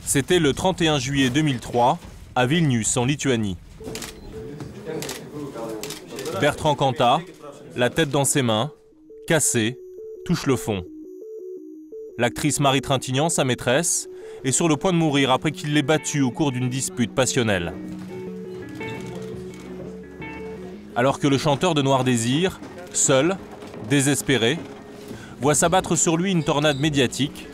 C'était le 31 juillet 2003, à Vilnius, en Lituanie. Bertrand Cantat, la tête dans ses mains, cassé, touche le fond. L'actrice Marie Trintignant, sa maîtresse, est sur le point de mourir après qu'il l'ait battue au cours d'une dispute passionnelle. Alors que le chanteur de Noir Désir, seul, désespéré, voit s'abattre sur lui une tornade médiatique,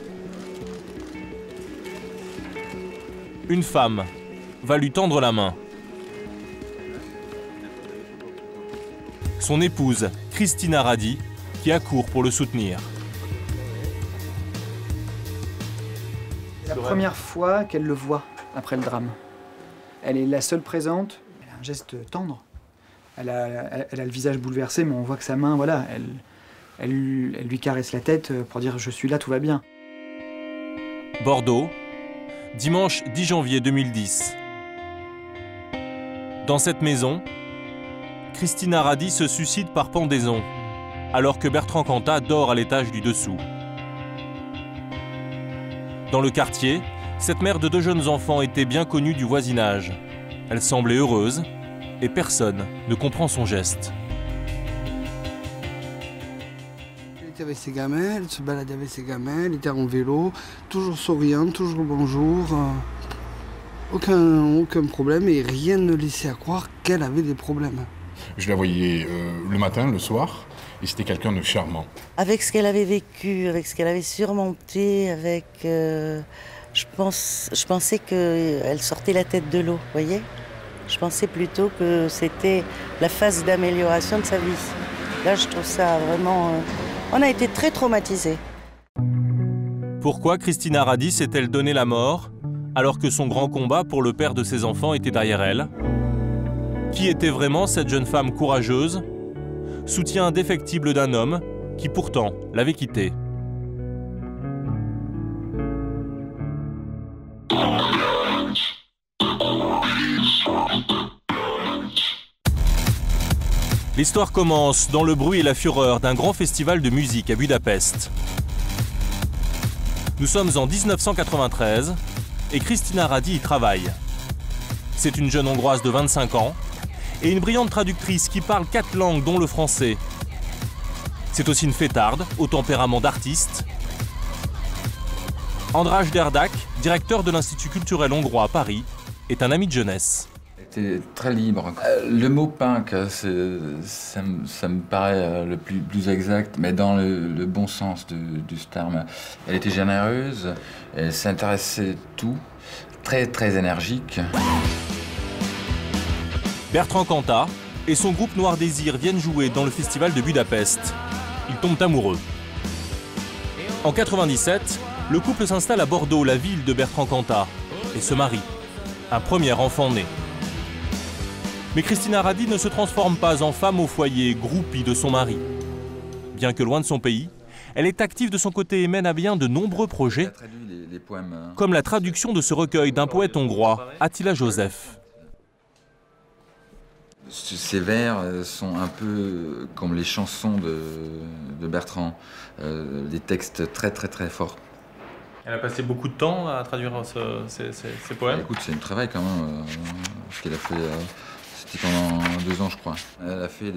une femme va lui tendre la main. Son épouse, Christina Radi, qui accourt pour le soutenir. C'est la première fois qu'elle le voit après le drame. Elle est la seule présente. Elle a un geste tendre. Elle a le visage bouleversé, mais on voit que sa main, voilà, elle lui caresse la tête pour dire « je suis là, tout va bien ». Bordeaux, dimanche 10 janvier 2010. Dans cette maison, Christina Radi se suicide par pendaison, alors que Bertrand Cantat dort à l'étage du dessous. Dans le quartier, cette mère de 2 jeunes enfants était bien connue du voisinage. Elle semblait heureuse et personne ne comprend son geste. Elle était avec ses gamins, elle se baladait avec ses gamins, elle était en vélo, toujours souriante, toujours bonjour. Aucun problème et rien ne laissait à croire qu'elle avait des problèmes. Je la voyais le matin, le soir, et c'était quelqu'un de charmant. Avec ce qu'elle avait vécu, avec ce qu'elle avait surmonté, avec, je pensais qu'elle sortait la tête de l'eau, vous voyez ? Je pensais plutôt que c'était la phase d'amélioration de sa vie. Là, je trouve ça vraiment... on a été très traumatisés. Pourquoi Christina Radi s'est-elle donné la mort, alors que son grand combat pour le père de ses enfants était derrière elle? Qui était vraiment cette jeune femme courageuse, soutien indéfectible d'un homme qui pourtant l'avait quittée? L'histoire commence dans le bruit et la fureur d'un grand festival de musique à Budapest. Nous sommes en 1993 et Christina Radi y travaille. C'est une jeune Hongroise de 25 ans et une brillante traductrice qui parle 4 langues dont le français. C'est aussi une fêtarde au tempérament d'artiste. András Derdak, directeur de l'Institut culturel hongrois à Paris, est un ami de jeunesse. Elle était très libre. Le mot punk, ça me paraît le plus exact, mais dans le bon sens du terme. Elle était généreuse, elle s'intéressait à tout, très énergique. Bertrand Cantat et son groupe Noir Désir viennent jouer dans le festival de Budapest. Ils tombent amoureux. En 97, le couple s'installe à Bordeaux, la ville de Bertrand Cantat, et se marie. Un premier enfant naît. Mais Christina Radi ne se transforme pas en femme au foyer, groupie de son mari. Bien que loin de son pays, elle est active de son côté et mène à bien de nombreux projets, comme la traduction de ce recueil d'un poète hongrois, Attila József. Ces vers sont un peu comme les chansons de Bertrand, des textes très forts. Elle a passé beaucoup de temps à traduire ces poèmes. Écoute, c'est un travail quand même, ce qu'elle a fait, c'était pendant 2 ans je crois. Elle a fait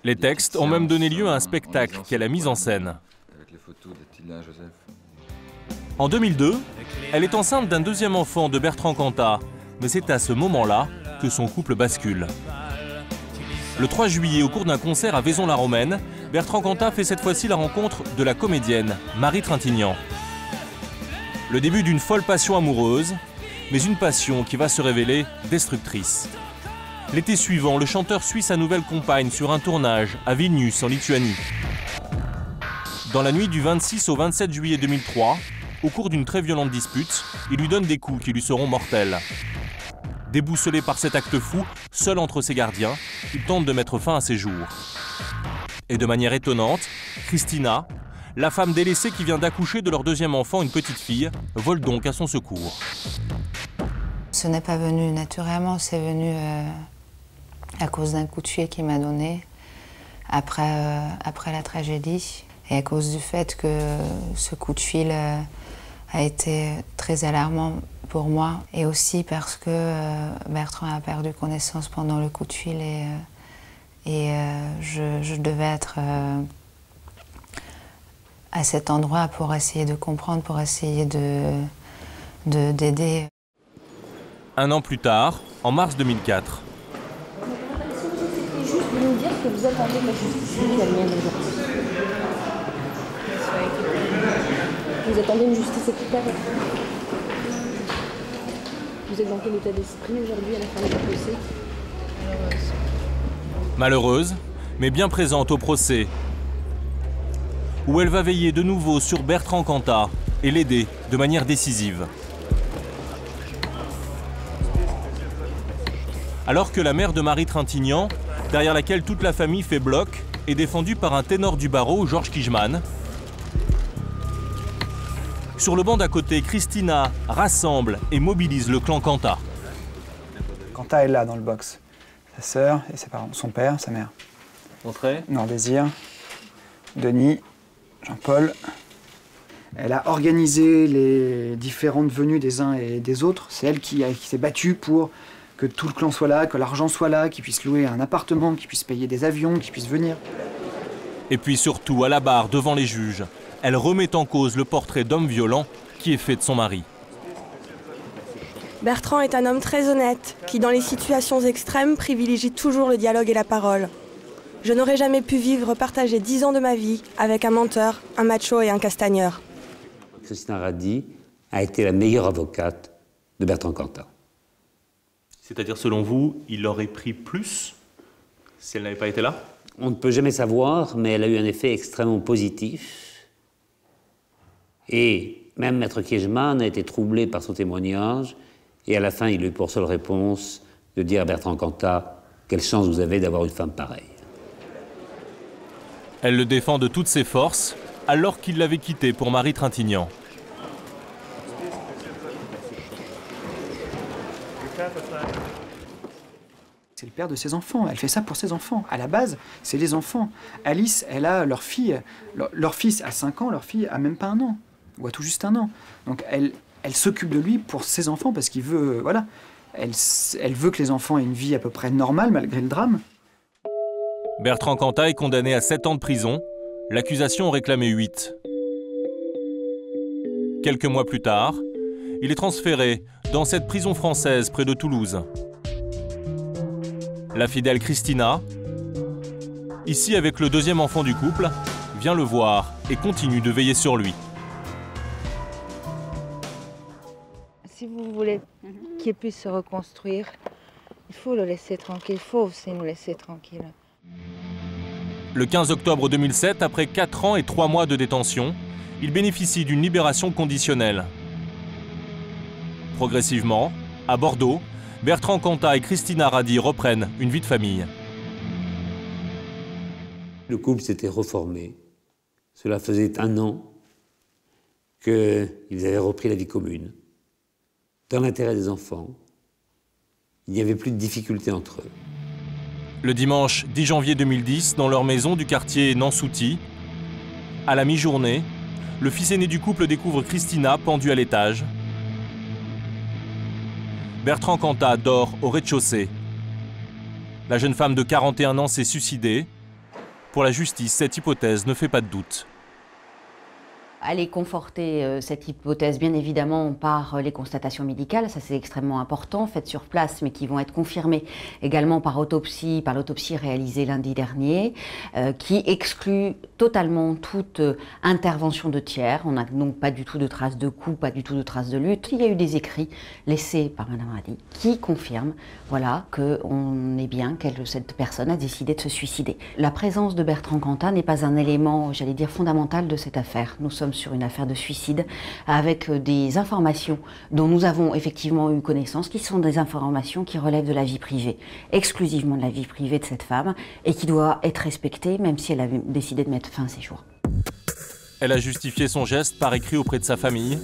Les textes ont même donné lieu à un spectacle qu'elle a mis en scène. Avec les photos d'Attila József. En 2002, elle est enceinte d'un 2e enfant de Bertrand Cantat, mais c'est à ce moment-là que son couple bascule. Le 3 juillet, au cours d'un concert à Vaison-la-Romaine, Bertrand Cantat fait cette fois-ci la rencontre de la comédienne Marie Trintignant. Le début d'une folle passion amoureuse, mais une passion qui va se révéler destructrice. L'été suivant, le chanteur suit sa nouvelle compagne sur un tournage à Vilnius, en Lituanie. Dans la nuit du 26 au 27 juillet 2003, au cours d'une très violente dispute, il lui donne des coups qui lui seront mortels. Déboussolé par cet acte fou, seul entre ses gardiens, il tente de mettre fin à ses jours. Et de manière étonnante, Christina, la femme délaissée qui vient d'accoucher de leur 2e enfant, une petite fille, vole donc à son secours. Ce n'est pas venu naturellement, c'est venu à cause d'un coup de fil qu'il m'a donné après la tragédie. Et à cause du fait que ce coup de fil a été très alarmant pour moi. Et aussi parce que Bertrand a perdu connaissance pendant le coup de fil et je devais être à cet endroit pour essayer de comprendre, pour essayer d'aider. Un an plus tard, en mars 2004. Juste de nous dire que vous attendez la justice italienne aujourd'hui. Vous attendez une justice équitable. Vous êtes dans quel état d'esprit aujourd'hui à la fin de votre procès? Malheureuse, mais bien présente au procès, où elle va veiller de nouveau sur Bertrand Cantat et l'aider de manière décisive. Alors que la mère de Marie Trintignant, derrière laquelle toute la famille fait bloc, est défendue par un ténor du barreau, Georges Kijman. Sur le banc d'à côté, Christina rassemble et mobilise le clan Cantat. Cantat est là dans le box. Sa sœur et ses parents, son père, sa mère. Entrez. Nord-Désir, Denis, Jean-Paul. Elle a organisé les différentes venues des uns et des autres. C'est elle qui s'est battue pour que tout le clan soit là, que l'argent soit là, qu'ils puissent louer un appartement, qu'ils puissent payer des avions, qu'ils puissent venir. Et puis surtout, à la barre, devant les juges, elle remet en cause le portrait d'homme violent qui est fait de son mari. Bertrand est un homme très honnête, qui dans les situations extrêmes privilégie toujours le dialogue et la parole. Je n'aurais jamais pu partager 10 ans de ma vie avec un menteur, un macho et un castagneur. Christina Radi a été la meilleure avocate de Bertrand Cantat. C'est-à-dire, selon vous, il aurait pris plus si elle n'avait pas été là? On ne peut jamais savoir, mais elle a eu un effet extrêmement positif. Et même Maître Kijman a été troublé par son témoignage. Et à la fin, il a eu pour seule réponse de dire à Bertrand Cantat « Quelle chance vous avez d'avoir une femme pareille ». Elle le défend de toutes ses forces, alors qu'il l'avait quitté pour Marie Trintignant. C'est le père de ses enfants, elle fait ça pour ses enfants. À la base, c'est les enfants. Alice, elle a leur fille. Leur fils a 5 ans, leur fille a même pas 1 an. Ou a tout juste 1 an. Donc elle s'occupe de lui pour ses enfants parce qu'il veut, voilà, elle veut que les enfants aient une vie à peu près normale malgré le drame. Bertrand Cantat est condamné à 7 ans de prison. L'accusation en réclamait 8. Quelques mois plus tard, il est transféré dans cette prison française près de Toulouse. La fidèle Christina, ici avec le 2e enfant du couple, vient le voir et continue de veiller sur lui. Si vous voulez qu'il puisse se reconstruire, il faut le laisser tranquille, il faut aussi nous laisser tranquille. Le 15 octobre 2007, après 4 ans et 3 mois de détention, il bénéficie d'une libération conditionnelle. Progressivement, à Bordeaux, Bertrand Cantat et Christina Radi reprennent une vie de famille. Le couple s'était reformé. Cela faisait 1 an qu'ils avaient repris la vie commune. Dans l'intérêt des enfants, il n'y avait plus de difficultés entre eux. Le dimanche 10 janvier 2010, dans leur maison du quartier Nansouty, à la mi-journée, le fils aîné du couple découvre Christina pendue à l'étage. Bertrand Cantat dort au rez-de-chaussée. La jeune femme de 41 ans s'est suicidée. Pour la justice, cette hypothèse ne fait pas de doute. Aller conforter cette hypothèse, bien évidemment, par les constatations médicales, ça c'est extrêmement important, faites sur place, mais qui vont être confirmées également par l'autopsie réalisée lundi dernier, qui exclut totalement toute intervention de tiers. On n'a donc pas du tout de traces de coups, pas du tout de traces de lutte. Il y a eu des écrits laissés par Mme Radi qui confirment, voilà, qu'on est bien que cette personne a décidé de se suicider. La présence de Bertrand Cantat n'est pas un élément, j'allais dire, fondamental de cette affaire. Nous sommes sur une affaire de suicide avec des informations dont nous avons effectivement eu connaissance, qui sont des informations qui relèvent de la vie privée, exclusivement de la vie privée de cette femme, et qui doit être respectée même si elle avait décidé de mettre fin à ses jours. Elle a justifié son geste par écrit auprès de sa famille.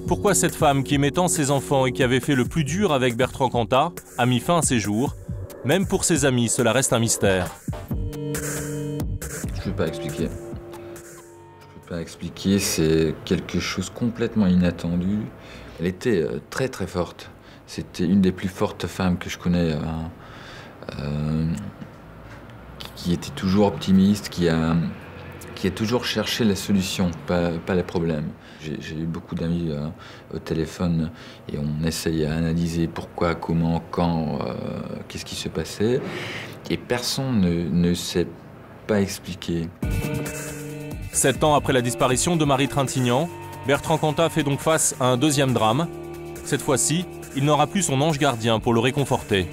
Pourquoi cette femme qui aimait tant ses enfants et qui avait fait le plus dur avec Bertrand Cantat a mis fin à ses jours? Même pour ses amis, cela reste un mystère. Je ne peux pas expliquer. pas expliquer, c'est quelque chose complètement inattendu. Elle était très très forte. C'était une des plus fortes femmes que je connais, qui était toujours optimiste, qui a toujours cherché la solution, pas les problèmes. J'ai eu beaucoup d'amis au téléphone et on essayait à analyser pourquoi, comment, quand, qu'est-ce qui se passait. Et personne ne sait pas expliquer. 7 ans après la disparition de Marie Trintignant, Bertrand Cantat fait donc face à un deuxième drame. Cette fois-ci, il n'aura plus son ange gardien pour le réconforter.